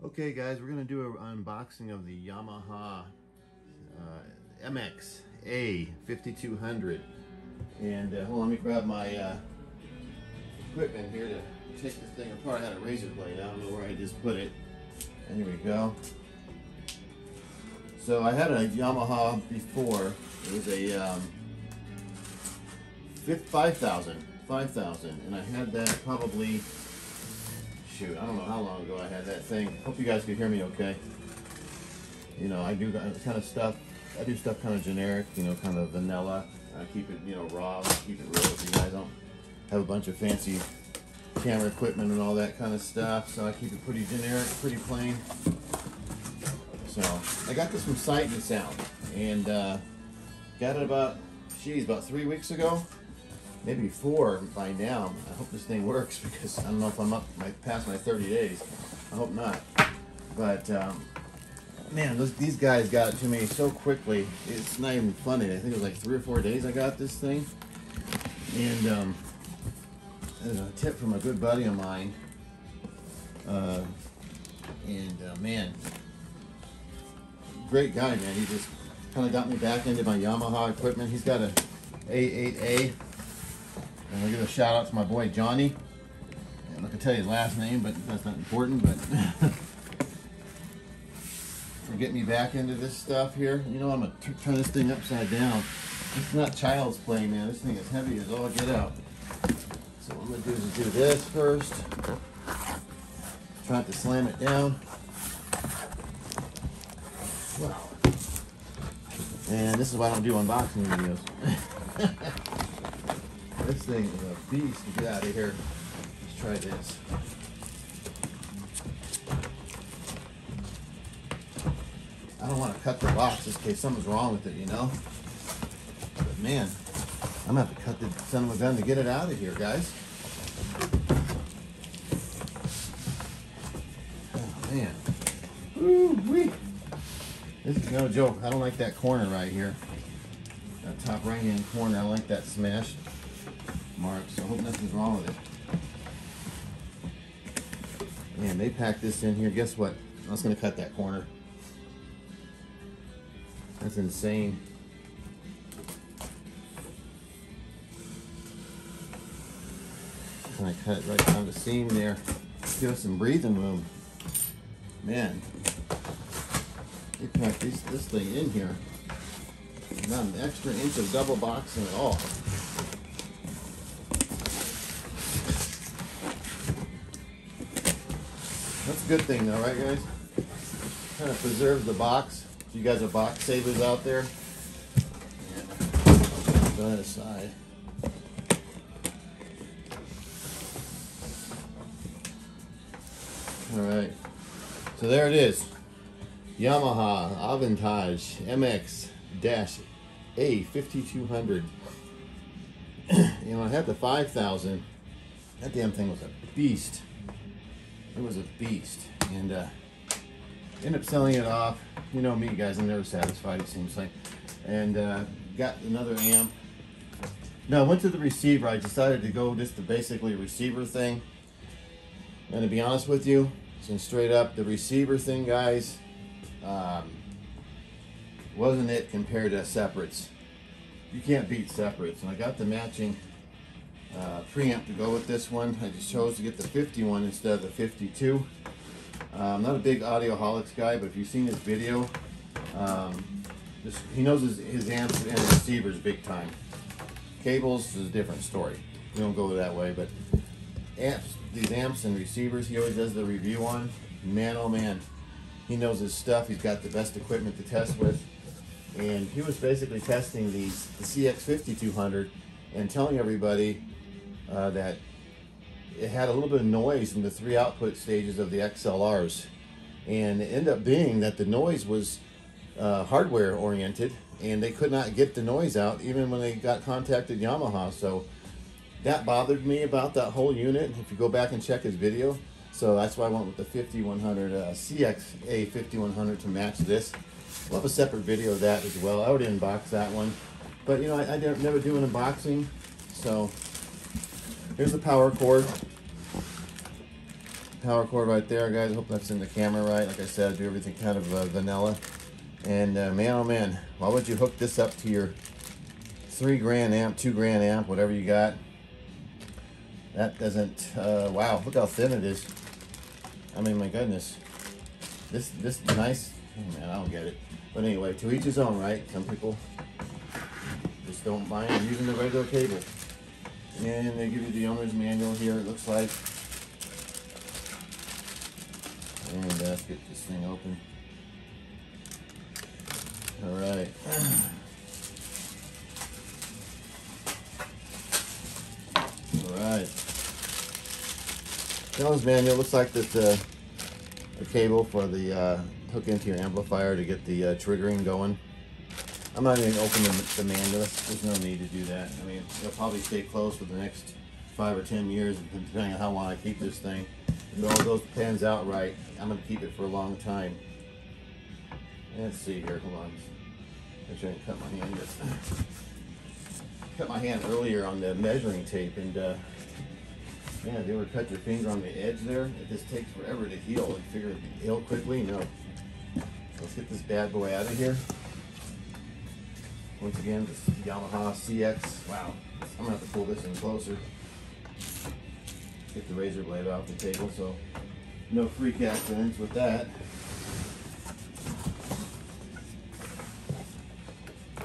Okay guys, we're going to do an unboxing of the Yamaha Mx-A5200. And hold on, let me grab my equipment here to take this thing apart. I had a razor blade, I don't know where I just put it. And here we go. So I had a Yamaha before. It was a 5000, and I had that probably, shoot, I don't know how long ago I had that thing. Hope you guys can hear me okay. You know, I do kind of stuff, I do stuff kind of generic, you know, kind of vanilla. I keep it, you know, raw, keep it real with you guys. I don't have a bunch of fancy camera equipment and all that kind of stuff, so I keep it pretty generic, pretty plain. So, I got this from Sight and Sound, and got it about 3 weeks ago. Maybe 4 by now. I hope this thing works because I don't know if I'm past my 30 days. I hope not. But man, these guys got it to me so quickly. It's not even funny. I think it was like 3 or 4 days I got this thing. And a tip from a good buddy of mine. Man, great guy, man. He just kind of got me back into my Yamaha equipment. He's got a A8A. And I'll give a shout out to my boy Johnny. I'm not gonna tell you his last name, but that's not important. But for getting me back into this stuff here, you know, I'm gonna turn this thing upside down. It's not child's play, man. This thing is heavy as all get out. So what I'm gonna do is do this first. Try not to slam it down. Wow. And this is why I don't do unboxing videos. This thing is a beast to get out of here. Let's try this. I don't want to cut the box just in case something's wrong with it, you know? But man, I'm going to have to cut the son of a gun to get it out of here, guys. Oh man. Woo-wee. This is no joke. I don't like that corner right here. That top right hand corner, I don't like that smashed mark, so I hope nothing's wrong with it. Man, they packed this in here. Guess what? I was going to cut that corner. That's insane. And I cut it right down the seam there. Give us some breathing room. Man, they packed this thing in here. Not an extra inch of double boxing at all. That's a good thing though, right guys? Kind of preserves the box. If you guys are box savers out there. And I'll go that aside. Alright. So there it is. Yamaha Aventage Mx-A5200. You know, I had the 5000. That damn thing was a beast. It was a beast, and ended up selling it off. You know me, guys, I'm never satisfied, it seems like. And got another amp. Now, I went to the receiver. I decided to go just the basically receiver thing. And to be honest with you, since straight up, the receiver thing, guys, wasn't it compared to separates. You can't beat separates. And I got the matching preamp to go with this one. I just chose to get the 51 instead of the 52. I'm not a big Audioholics guy, but if you've seen his video, he knows his amps and receivers big time. Cables is a different story. We don't go that way, but amps, these amps and receivers he always does the review on. Man, oh man, he knows his stuff. He's got the best equipment to test with. And he was basically testing the CX5200 and telling everybody that it had a little bit of noise in the 3 output stages of the XLRs. And it ended up being that the noise was hardware oriented, and they could not get the noise out even when they contacted Yamaha. So that bothered me about that whole unit, if you go back and check his video. So that's why I went with the 5100 CX-A5100 to match this. We'll have a separate video of that as well. I already unboxed that one, but you know, I never do an unboxing. So here's the power cord. power cord right there, guys. I hope that's in the camera right. Like I said, I do everything kind of vanilla. And man, oh man, why would you hook this up to your $3 amp, $2 amp, whatever you got? That doesn't, wow, look how thin it is. I mean, my goodness. This nice, oh man, I don't get it. But anyway, to each his own, right? Some people just don't mind using the regular cable. And they give you the owner's manual here, it looks like. And let's get this thing open. All right. All right. The owner's manual looks like this, the cable for the hook into your amplifier to get the triggering going. I'm not even opening the manual. There's no need to do that. I mean, it'll probably stay closed for the next 5 or 10 years, depending on how long I keep this thing. If all those pans out right, I'm going to keep it for a long time. Let's see here. Hold on. Make sure I didn't cut my hand. Cut my hand earlier on the measuring tape, and yeah, if you ever cut your finger on the edge there, it just takes forever to heal. You figure it would heal quickly? No. Let's get this bad boy out of here. Once again, this Yamaha CX. Wow, I'm gonna have to pull this in closer. Get the razor blade off the table, so no freak accidents with that.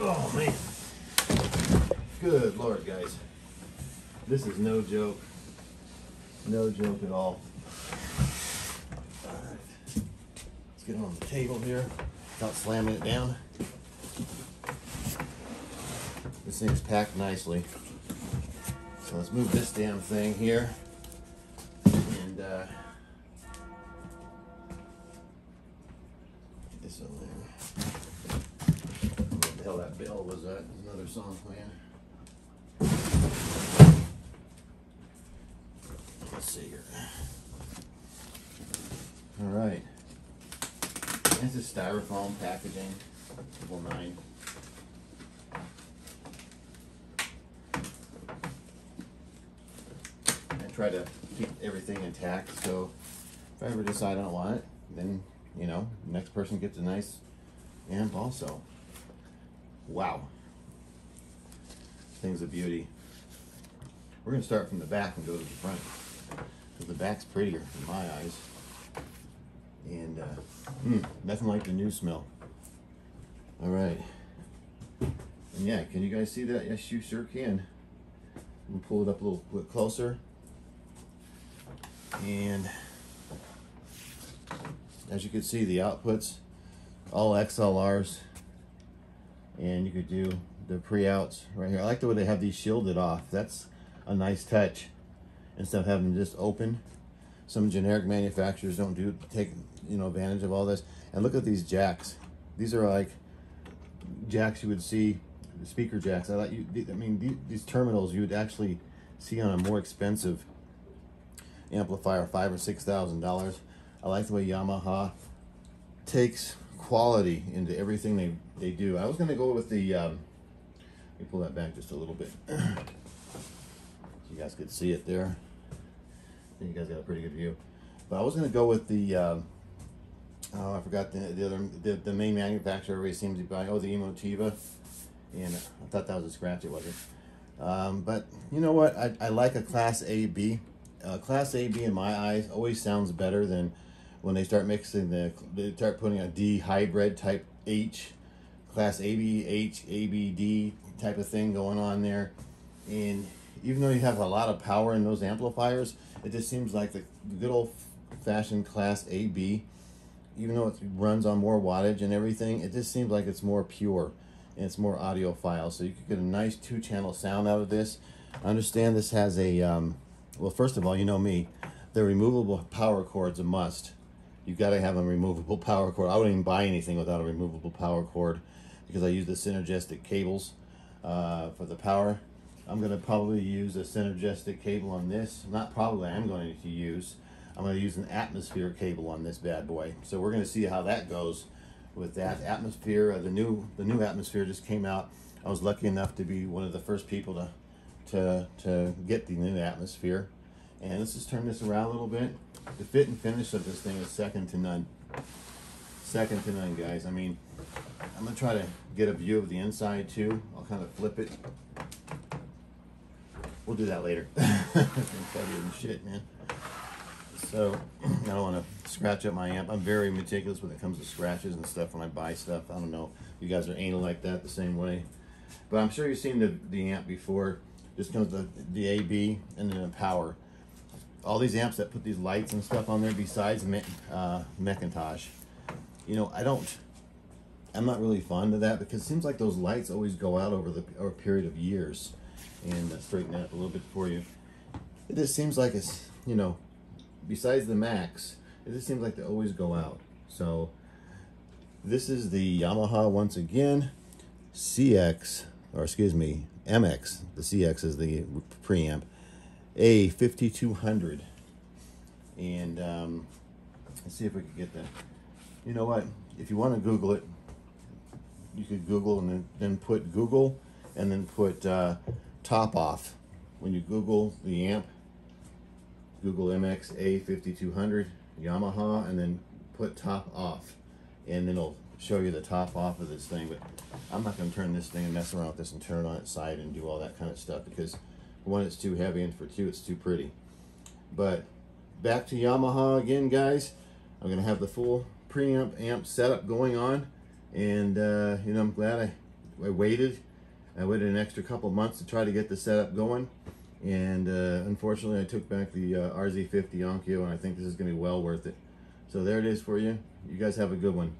Oh man, good Lord, guys, this is no joke. No joke at all. All right, let's get it on the table here without slamming it down. This thing's packed nicely. So let's move this damn thing here. And get this over there. What the hell that bell was that? There's another song playing. Let's see here. All right. This is styrofoam packaging, level 9. Try to keep everything intact, so if I ever decide I don't want it, then, you know, the next person gets a nice amp also. Wow. This thing's a beauty. We're going to start from the back and go to the front, because the back's prettier in my eyes. And nothing like the new smell. All right. And yeah, can you guys see that? Yes, you sure can. We'll pull it up a little bit closer. And as you can see, the outputs, all XLRs, and you could do the pre-outs right here. I like the way they have these shielded off. That's a nice touch instead of having them just open. Some generic manufacturers don't take advantage of all this. And look at these jacks. These are like jacks you would see, speaker jacks. I mean, these terminals you would actually see on a more expensive amplifier, $5,000 or $6,000. I like the way Yamaha takes quality into everything they do. I was going to go with the, let me pull that back just a little bit so you guys could see it there. I think you guys got a pretty good view. But I was going to go with the, oh, I forgot the main manufacturer everybody seems to buy. Oh, the Emotiva. And I thought that was a scratch, it wasn't. But you know what? I like a Class AB. Class AB in my eyes always sounds better than when they start mixing they start putting a D hybrid type H, Class AB, H, ABD type of thing going on there. And even though you have a lot of power in those amplifiers, it just seems like the good old fashioned Class AB, even though it runs on more wattage and everything, it just seems like it's more pure and it's more audiophile. So you could get a nice 2-channel sound out of this. I understand this has a well, first of all, you know me, the removable power cord's a must. You've got to have a removable power cord. I wouldn't even buy anything without a removable power cord because I use the synergistic cables for the power. I'm going to probably use a synergistic cable on this. Not probably, I'm going to use an atmosphere cable on this bad boy. So we're going to see how that goes with that atmosphere. The new atmosphere just came out. I was lucky enough to be one of the first people to get the new atmosphere. And let's just turn this around a little bit. The fit and finish of this thing is second to none. Second to none, guys. I mean, I'm gonna try to get a view of the inside too. I'll kind of flip it. We'll do that later. It's heavier than shit, man. So I don't want to scratch up my amp. I'm very meticulous when it comes to scratches and stuff when I buy stuff. I don't know if you guys are anal like that the same way, but I'm sure you've seen the amp before. Just comes the AB and then the power. All these amps that put these lights and stuff on there besides Macintosh, you know, I'm not really fond of that because it seems like those lights always go out over a period of years. And straighten that up a little bit for you. It just seems like it's, you know, besides the Macs, it just seems like they always go out. So this is the Yamaha, once again, CX, or excuse me, MX. The CX is the preamp. A5200. And let's see if we can get that. You know what? If you want to Google it, you could Google and then put Google and then put top off. When you Google the amp, Google Mx-A5200 Yamaha, and then put top off, and then it'll show you the top off of this thing. But I'm not going to turn this thing and mess around with this and turn it on its side and do all that kind of stuff because for one, it's too heavy, and for two, it's too pretty. But back to Yamaha again, guys. I'm going to have the full preamp amp setup going on, and you know, I'm glad I waited. I waited an extra couple months to try to get the setup going, and unfortunately I took back the RZ50 Onkyo, and I think this is going to be well worth it. So there it is for you. You guys have a good one.